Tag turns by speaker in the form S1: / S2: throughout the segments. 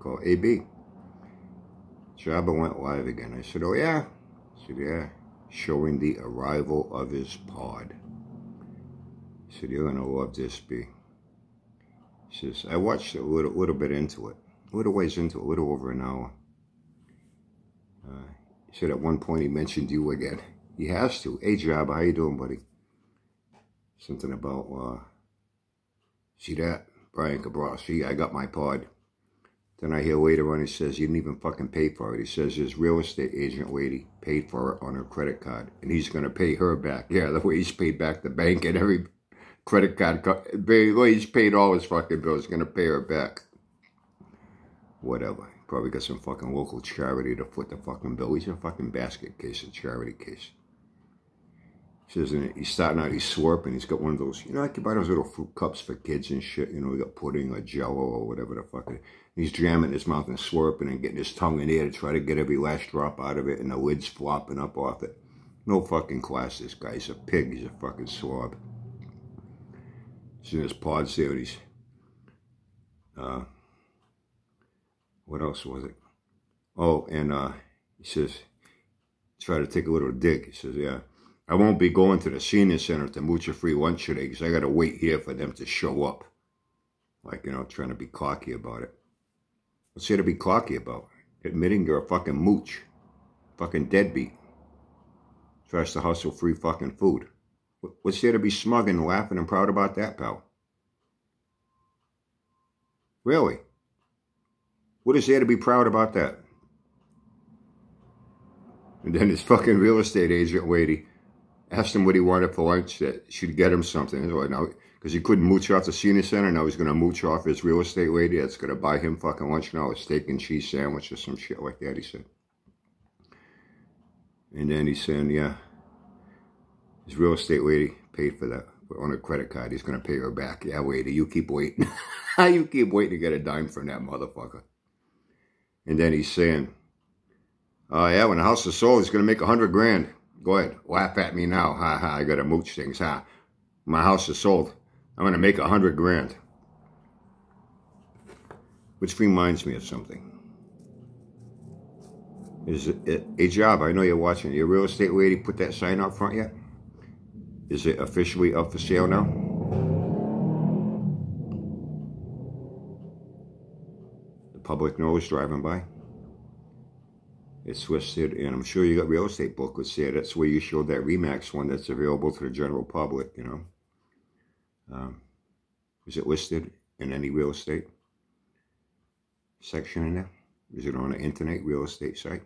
S1: called AB. Jabba went live again. I said, oh yeah? I said, yeah. Showing the arrival of his pod. I said, you're going to love this, B. He says, I watched a little bit into it. A little ways into it, a little over an hour. He said at one point he mentioned you again. He has to. Hey, Jabba, how you doing, buddy? Something about, see that? Brian Cabral, see, I got my pod. Then I hear later on he says, you didn't even fucking pay for it. He says his real estate agent lady paid for it on her credit card. And he's going to pay her back. Yeah, the way he's paid back the bank and every credit card. The way he's paid all his fucking bills. He's going to pay her back. Whatever. Probably got some fucking local charity to foot the fucking bill. He's a fucking basket case, a charity case. He says, and he's starting out, he's slurping. He's got one of those, you know, like you buy those little fruit cups for kids and shit. You know, he got pudding or jello or whatever the fuck it is. He's jamming in his mouth and slurping and getting his tongue in there to try to get every last drop out of it, and the lid's flopping up off it. No fucking class, this guy. He's a pig. He's a fucking slob. He's in his pods there, and he's, what else was it? Oh, and he says, try to take a little dig. He says, yeah, I won't be going to the senior center to mooch a free lunch today because I got to wait here for them to show up. Like, you know, trying to be cocky about it. What's there to be cocky about? Admitting you're a fucking mooch. Fucking deadbeat. Tries to hustle free fucking food. What's there to be smug and laughing and proud about that, pal? Really? What is there to be proud about that? And then his fucking real estate agent lady asked him what he wanted for lunch, that she'd get him something. So now, because he couldn't mooch off the senior center, now he's going to mooch off his real estate lady that's going to buy him fucking lunch now, a steak and cheese sandwich or some shit like that, he said. And then he's saying, yeah, his real estate lady paid for that on a credit card. He's going to pay her back. Yeah, lady, you keep waiting. You keep waiting to get a dime from that motherfucker. And then he's saying, yeah, when the house is sold, it's going to make $100 grand. Go ahead, laugh at me now. Ha ha, I got to mooch things, ha. My house is sold. I'm going to make $100 grand. Which reminds me of something. Is it a job? I know you're watching. Your real estate lady put that sign out front yet? Is it officially up for sale now? The public knows driving by. It's listed, and I'm sure you got real estate booklets there. That's where you showed that Remax one that's available to the general public, you know. Is it listed in any real estate section in there? Is it on an internet real estate site?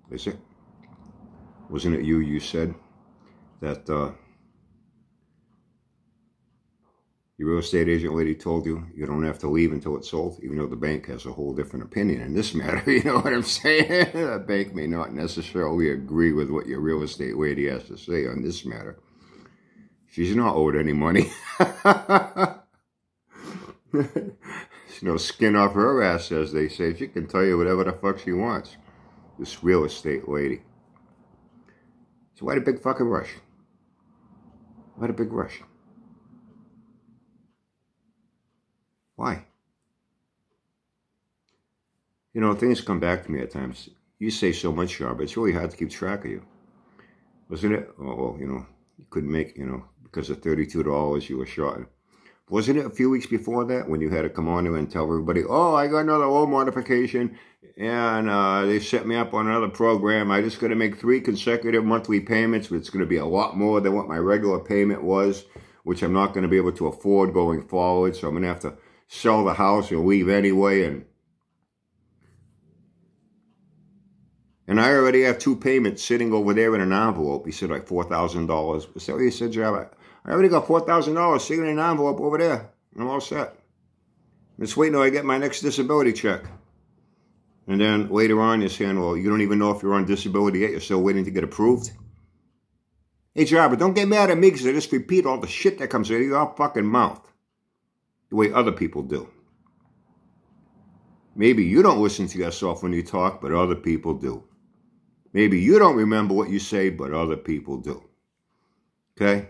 S1: Is it? Wasn't it you said that your real estate agent lady told you you don't have to leave until it's sold, even though the bank has a whole different opinion in this matter? You know what I'm saying? The bank may not necessarily agree with what your real estate lady has to say on this matter. She's not owed any money. There's no skin off her ass, as they say. She can tell you whatever the fuck she wants. This real estate lady. So why the big fucking rush? Why the big rush? Why? You know, things come back to me at times. You say so much, Sharp, it's really hard to keep track of you. Wasn't it? Oh, well, you know, you couldn't make, you know, because of $32 you were short. Wasn't it a few weeks before that when you had to come on here and tell everybody, oh, I got another loan modification and they set me up on another program. I just got to make 3 consecutive monthly payments, which is going to be a lot more than what my regular payment was, which I'm not going to be able to afford going forward. So I'm going to have to sell the house and leave anyway. And I already have 2 payments sitting over there in an envelope. He said like $4,000. Is that what he said, Jabba? I already got $4,000 sitting in an envelope over there. I'm all set. Just wait till I get my next disability check. And then later on, you're saying, well, you don't even know if you're on disability yet. You're still waiting to get approved. Hey, Jabba, don't get mad at me because I just repeat all the shit that comes out of your fucking mouth. The way other people do. Maybe you don't listen to yourself when you talk, but other people do. Maybe you don't remember what you say, but other people do. Okay?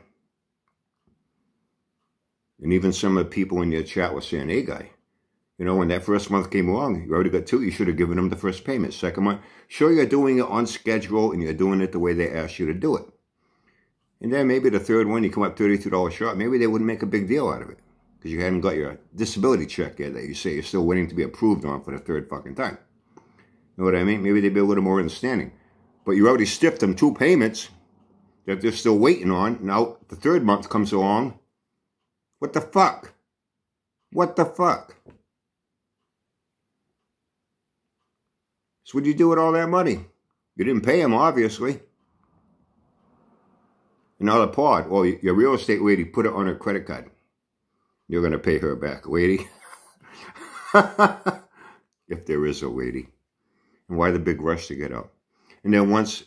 S1: And even some of the people in your chat were saying, hey, guy, You know, when that first month came along, you already got 2, you should have given them the first payment. Second month, sure, you're doing it on schedule and you're doing it the way they asked you to do it. And then maybe the third one, you come up $32 short. Maybe they wouldn't make a big deal out of it because you hadn't got your disability check yet that you say you're still waiting to be approved on for the third fucking time. You know what I mean? Maybe they'd be a little more understanding. But you already stiffed them 2 payments that they're still waiting on. Now the third month comes along. What the fuck? What the fuck? So what'd you do with all that money? You didn't pay them, obviously. Another part, well, your real estate lady put it on her credit card. You're going to pay her back, lady. If there is a lady. And why the big rush to get out? And then once,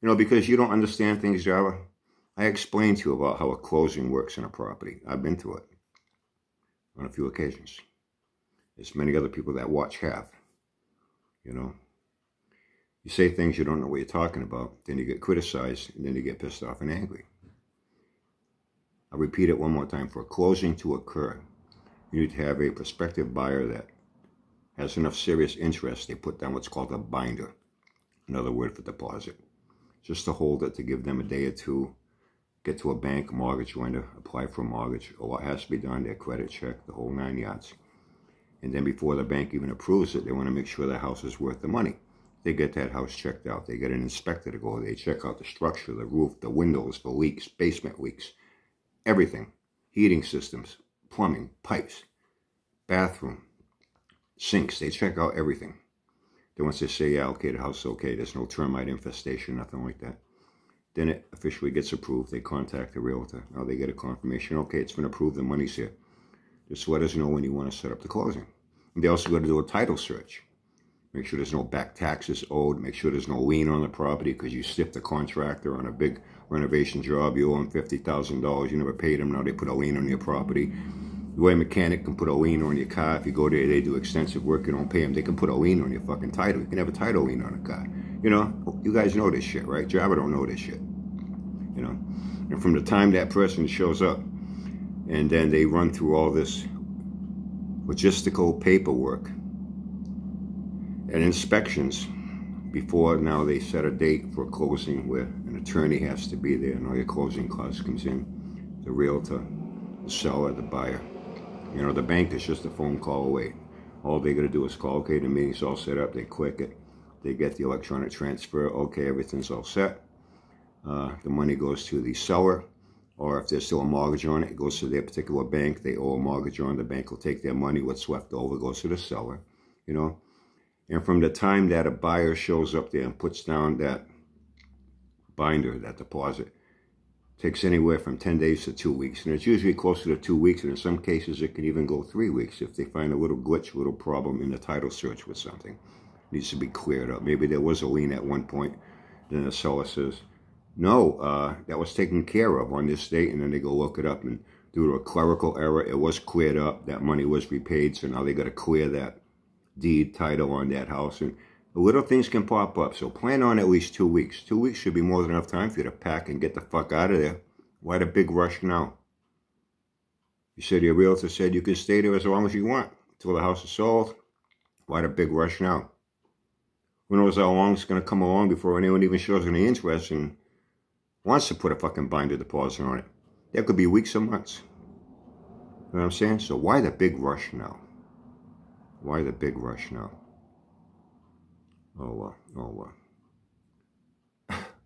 S1: you know, because you don't understand things, Jabba, I explained to you about how a closing works on a property. I've been through it on a few occasions. As many other people that watch have. You know, you say things you don't know what you're talking about, then you get criticized, and then you get pissed off and angry. I'll repeat it one more time. For a closing to occur, you need to have a prospective buyer that has enough serious interest, they put down what's called a binder. Another word for deposit. Just to hold it, to give them a day or two, get to a bank, mortgage lender, apply for a mortgage, or what has to be done, their credit check, the whole 9 yards. And then before the bank even approves it, they want to make sure the house is worth the money. They get that house checked out. They get an inspector to go. They check out the structure, the roof, the windows, the leaks, basement leaks, everything. Heating systems, plumbing, pipes, bathroom, sinks. They check out everything. Then once they say, yeah, okay, the house is okay, there's no termite infestation, nothing like that, then it officially gets approved. They contact the realtor. Now they get a confirmation, okay, it's been approved, the money's here. Just let us know when you want to set up the closing. And they also got to do a title search. Make sure there's no back taxes owed. Make sure there's no lien on the property because you stiffed the contractor on a big renovation job. You owe him $50,000. You never paid him. Now they put a lien on your property. The way a mechanic can put a lien on your car. If you go there, they do extensive work. You don't pay them. They can put a lien on your fucking title. You can have a title lien on a car. You know, you guys know this shit, right? Jabba don't know this shit. You know, and from the time that person shows up, and then they run through all this logistical paperwork and inspections before now they set a date for a closing where an attorney has to be there and all your closing costs comes in. The realtor, the seller, the buyer. You know, the bank is just a phone call away. All they got to do is call, okay, the meeting's all set up. They click it. They get the electronic transfer. Okay, everything's all set. The money goes to the seller. Or if there's still a mortgage on it, it goes to their particular bank. They owe a mortgage on. The bank will take their money. What's left over goes to the seller, you know. And from the time that a buyer shows up there and puts down that binder, that deposit, takes anywhere from 10 days to 2 weeks. And it's usually closer to 2 weeks. And in some cases, it can even go 3 weeks if they find a little glitch, a little problem in the title search with something. It needs to be cleared up. Maybe there was a lien at one point. Then the seller says, no, that was taken care of on this date, and then they go look it up, and due to a clerical error, it was cleared up, that money was repaid, so now they got to clear that deed title on that house, and the little things can pop up, so plan on at least 2 weeks. 2 weeks should be more than enough time for you to pack and get the fuck out of there. Why the big rush now? You said your realtor said you can stay there as long as you want, until the house is sold. Why the big rush now? Who knows how long it's going to come along before anyone even shows any interest and wants to put a fucking binder deposit on it. That could be weeks or months. You know what I'm saying? So why the big rush now? Why the big rush now?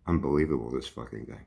S1: Unbelievable, this fucking guy.